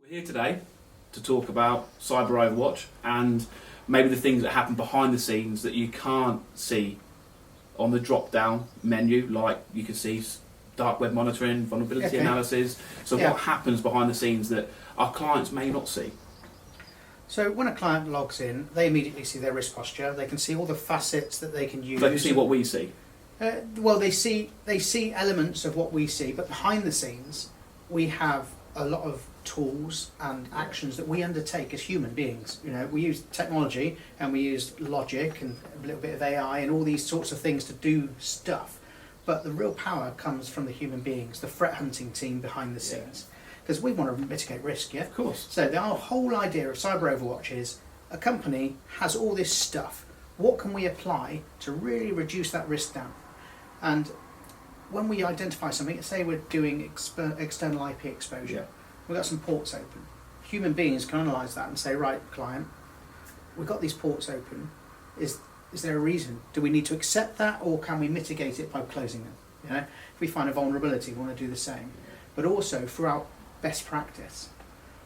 We're here today to talk about Cyber Overwatch and maybe the things that happen behind the scenes that you can't see on the drop-down menu, like you can see dark web monitoring, vulnerability analysis. So what happens behind the scenes that our clients may not see? So when a client logs in, they immediately see their risk posture. They can see all the facets that they can use. They can see what we see. Well, they see elements of what we see, but behind the scenes, we have a lot of tools and actions that we undertake as human beings. You know, we use technology and we use logic and a little bit of AI and all these sorts of things to do stuff. But the real power comes from the human beings, the threat hunting team behind the scenes. Because we want to mitigate risk, yeah? Of course. So the whole idea of Cyber Overwatch is a company has all this stuff. What can we apply to really reduce that risk down? And when we identify something, say we're doing external IP exposure, we've got some ports open. Human beings can analyse that and say, right, client, we've got these ports open. Is there a reason? Do we need to accept that, or can we mitigate it by closing them? You know, if we find a vulnerability, we want to do the same. But also throughout best practice,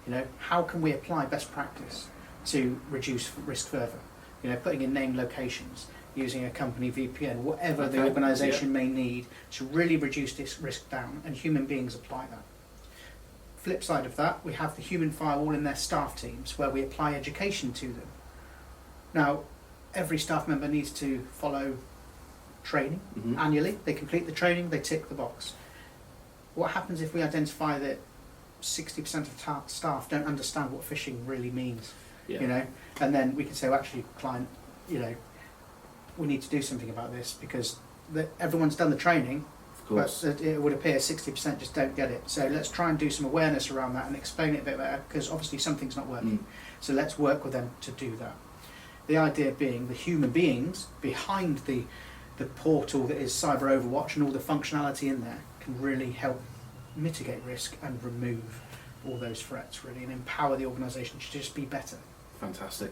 you know, how can we apply best practice to reduce risk further? You know, putting in named locations, using a company VPN, whatever the organisation may need to really reduce this risk down, and human beings apply that. Flip side of that, we have the human firewall in their staff teams where we apply education to them. Now, every staff member needs to follow training annually. They complete the training, they tick the box. What happens if we identify that 60% of staff don't understand what phishing really means? You know, and then we can say, well, actually, client, you know, we need to do something about this because everyone's done the training, but it would appear 60% just don't get it. So let's try and do some awareness around that and explain it a bit better, because obviously something's not working. So let's work with them to do that. The idea being the human beings behind the portal that is Cyber Overwatch and all the functionality in there can really help mitigate risk and remove all those threats, really, and empower the organisation to just be better. Fantastic.